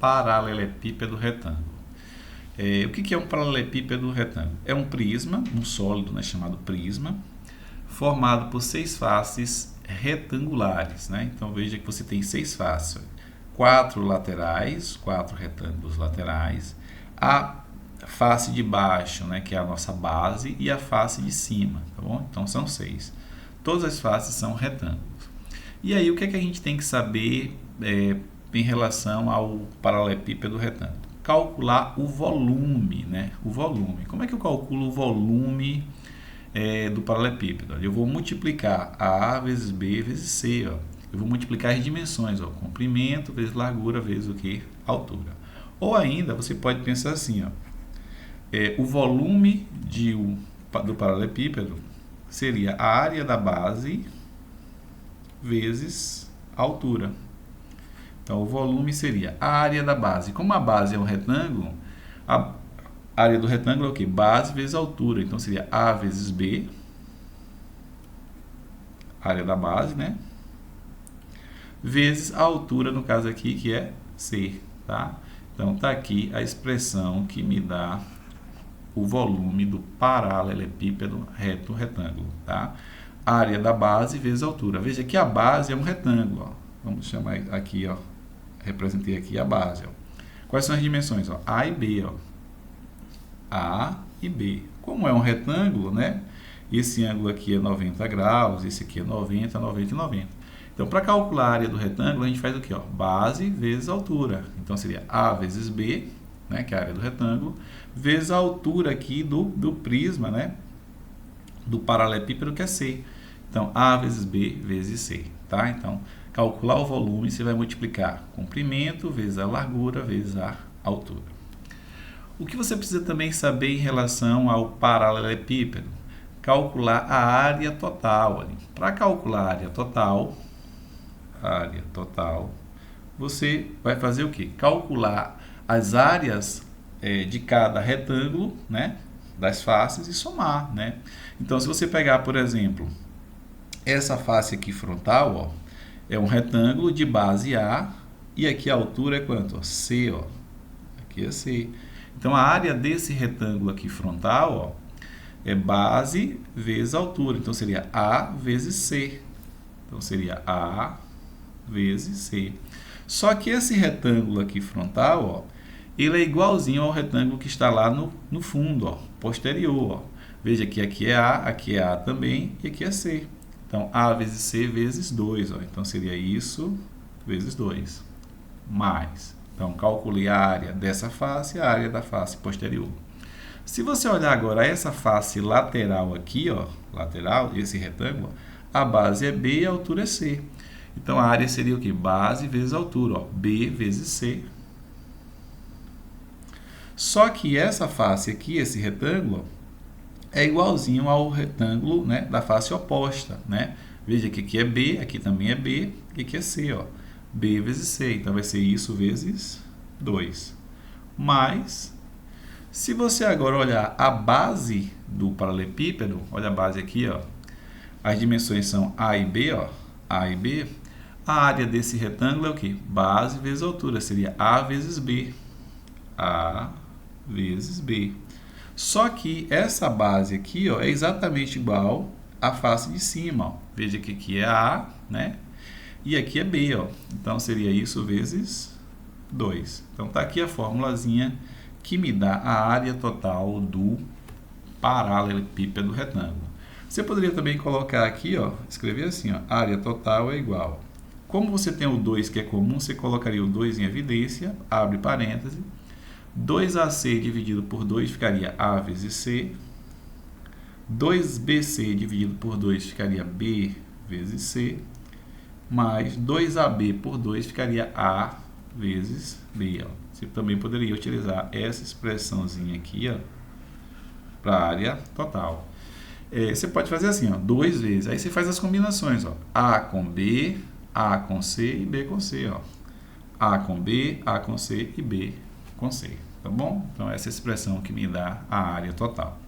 paralelepípedo retângulo. O que é um paralelepípedo retângulo? É um prisma, um sólido, né, chamado prisma, formado por 6 faces retangulares, né? Então veja que você tem 6 faces, 4 laterais, 4 retângulos laterais, a face de baixo, né, que é a nossa base, e a face de cima, tá bom? Então são 6. Todas as faces são retângulos. E aí o que é que a gente tem que saber em relação ao paralelepípedo retângulo? Calcular o volume, né? O volume. Como é que eu calculo o volume do paralelepípedo? Eu vou multiplicar A vezes B vezes C, ó. Eu vou multiplicar as dimensões, ó, comprimento vezes largura vezes o que? Altura. Ou ainda, você pode pensar assim, ó, o volume do paralelepípedo seria a área da base vezes a altura. Então, o volume seria a área da base. Como a base é um retângulo, a área do retângulo é o quê? Base vezes altura. Então, seria A vezes B, área da base, né? Vezes a altura, no caso aqui, que é C, tá? Então, está aqui a expressão que me dá o volume do paralelepípedo retângulo, tá? Área da base vezes a altura. Veja que a base é um retângulo, ó. Vamos chamar aqui, ó. Representei aqui a base, ó. Quais são as dimensões, ó? A e B, ó. A e B. Como é um retângulo, né? Esse ângulo aqui é 90 graus, esse aqui é 90, 90 e 90. Então, para calcular a área do retângulo, a gente faz o quê? Ó? Base vezes altura. Então, seria A vezes B, né? Que é a área do retângulo, vezes a altura aqui do prisma, né? Do paralelepípedo, que é C. Então, A vezes B vezes C, tá? Então, calcular o volume, você vai multiplicar comprimento vezes a largura vezes a altura. O que você precisa também saber em relação ao paralelepípedo? Calcular a área total. Para calcular a área total, você vai fazer o quê? Calcular as áreas de cada retângulo, né? Das faces e somar, né? Então, se você pegar, por exemplo, essa face aqui frontal, ó, é um retângulo de base A e aqui a altura é quanto? Ó, C, ó. Aqui é C. Então, a área desse retângulo aqui frontal, ó, é base vezes altura. Então, seria A vezes C. Então, seria A vezes C. Só que esse retângulo aqui frontal, ó, ele é igualzinho ao retângulo que está lá no fundo, ó, posterior. Ó. Veja que aqui é A também e aqui é C. Então, A vezes C vezes 2. Ó. Então, seria isso vezes 2. Mais. Então, calculei a área dessa face e a área da face posterior. Se você olhar agora essa face lateral aqui, ó, lateral, esse retângulo, a base é B e a altura é C. Então, a área seria o quê? Base vezes altura, ó, B vezes C. Só que essa face aqui, esse retângulo, é igualzinho ao retângulo, né, da face oposta, né? Veja que aqui é B, aqui também é B, e aqui é C, ó. B vezes C, então vai ser isso vezes 2. Mas, se você agora olhar a base do paralelepípedo, olha a base aqui, ó. As dimensões são A e B, ó. A e B. A área desse retângulo é o quê? Base vezes altura, seria A vezes B. A vezes B. Só que essa base aqui, ó, é exatamente igual à face de cima, ó. Veja que aqui é A, né? E aqui é B, ó. Então, seria isso vezes 2. Então, tá aqui a formulazinha que me dá a área total do paralelepípedo retângulo. Você poderia também colocar aqui, ó, escrever assim, ó, área total é igual. Como você tem o 2 que é comum, você colocaria o 2 em evidência, abre parêntese, 2AC dividido por 2 ficaria A vezes C, 2BC dividido por 2 ficaria B vezes C, mais 2AB por 2 ficaria A vezes B. Ó. Você também poderia utilizar essa expressãozinha aqui, ó, para a área total. Você pode fazer assim, ó, 2 vezes. Aí você faz as combinações, ó, A com B, A com C e B com C. Ó. A com B, A com C e B com C. Tá bom? Então, essa é a expressão que me dá a área total.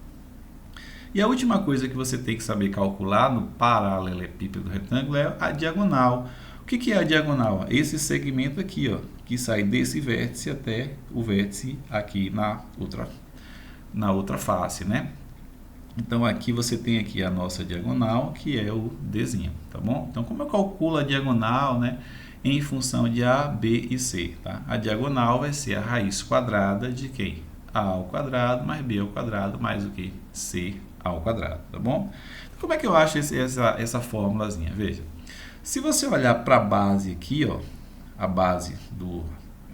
E a última coisa que você tem que saber calcular no paralelepípedo retângulo é a diagonal. O que é a diagonal? Esse segmento aqui, ó, que sai desse vértice até o vértice aqui na outra face, né? Então, aqui você tem aqui a nossa diagonal, que é o Dzinho, tá bom? Então, como eu calculo a diagonal, né, em função de A, B e C, tá? A diagonal vai ser a raiz quadrada de quem? A ao quadrado mais B ao quadrado mais o que? C ao quadrado, tá bom? Então, como é que eu acho essa formulazinha? Veja, se você olhar para a base aqui, ó, a base do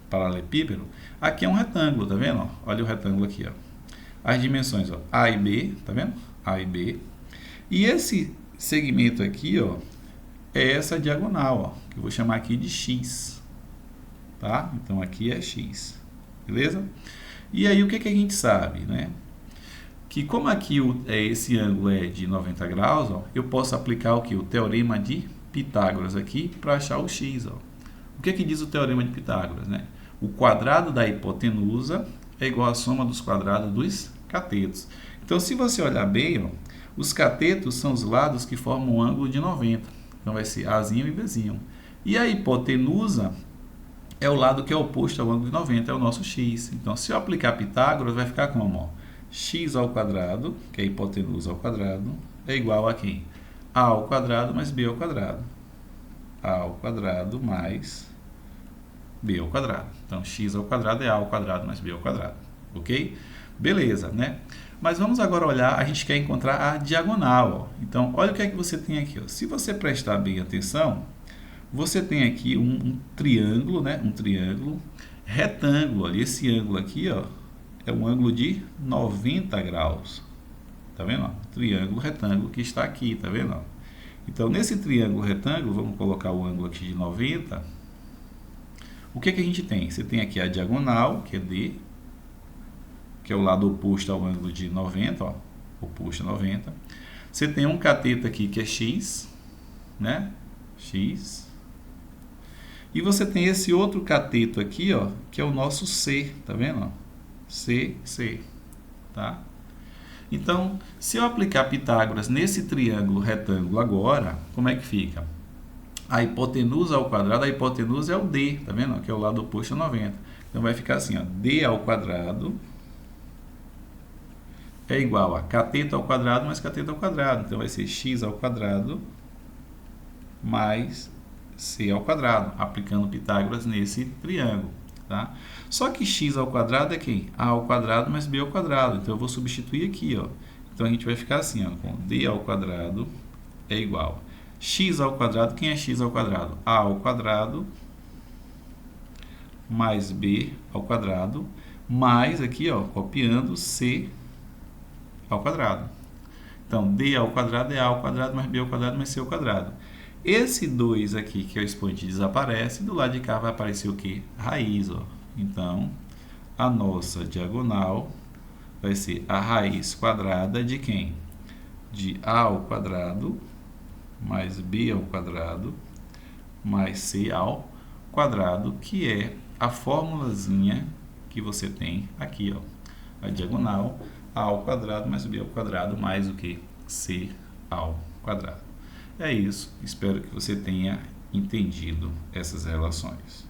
paralelepípedo, aqui é um retângulo, tá vendo? Olha o retângulo aqui, ó. As dimensões, ó, A e B, tá vendo? A e B. E esse segmento aqui, ó, é essa diagonal, ó, que eu vou chamar aqui de X, tá? Então, aqui é X, beleza? E aí, o que a gente sabe, né? Que como aqui esse ângulo é de 90 graus, ó, eu posso aplicar o que? O teorema de Pitágoras aqui para achar o X, ó. O que diz o teorema de Pitágoras, né? O quadrado da hipotenusa é igual à soma dos quadrados dos catetos. Então, se você olhar bem, ó, os catetos são os lados que formam um ângulo de 90. Então, vai ser Azinho e Bzinho. E a hipotenusa é o lado que é oposto ao ângulo de 90, é o nosso x. Então, se eu aplicar Pitágoras, vai ficar como? Ó, x ao quadrado, que é a hipotenusa ao quadrado, é igual a quem? A ao quadrado mais B ao quadrado. A ao quadrado mais B ao quadrado. Então, x ao quadrado é A ao quadrado mais B ao quadrado. Ok? Beleza, né? Mas vamos agora olhar, a gente quer encontrar a diagonal. Ó. Então, olha o que é que você tem aqui. Ó. Se você prestar bem atenção, você tem aqui um triângulo, né? Um triângulo retângulo. Olha, esse ângulo aqui, ó, é um ângulo de 90 graus. Tá vendo? Ó? Triângulo retângulo que está aqui, tá vendo? Ó? Então, nesse triângulo retângulo, vamos colocar o ângulo aqui de 90. O que a gente tem? Você tem aqui a diagonal, que é D, que é o lado oposto ao ângulo de 90, ó, oposto a 90. Você tem um cateto aqui que é X, né? X. E você tem esse outro cateto aqui, ó, que é o nosso C, tá vendo? Ó? C, C, tá? Então, se eu aplicar Pitágoras nesse triângulo retângulo agora, como é que fica? A hipotenusa ao quadrado, a hipotenusa é o D, tá vendo? Que é o lado oposto a 90. Então, vai ficar assim, ó, D ao quadrado é igual a cateto ao quadrado mais cateto ao quadrado. Então, vai ser x ao quadrado mais c ao quadrado, aplicando Pitágoras nesse triângulo. Tá? Só que x ao quadrado é quem? A ao quadrado mais b ao quadrado. Então, eu vou substituir aqui. Ó. Então, a gente vai ficar assim, ó, com d ao quadrado é igual a x ao quadrado. Quem é x ao quadrado? A ao quadrado mais b ao quadrado mais aqui, ó, copiando c ao quadrado. Então, d ao quadrado é a ao quadrado mais b ao quadrado mais c ao quadrado. Esse 2 aqui, que é o expoente, desaparece. Do lado de cá vai aparecer o quê? Raiz. Ó. Então, a nossa diagonal vai ser a raiz quadrada de quem? De a ao quadrado mais b ao quadrado mais c ao quadrado, que é a formulazinha que você tem aqui. Ó. A diagonal a ao quadrado mais b ao quadrado mais o que? C ao quadrado. É isso. Espero que você tenha entendido essas relações.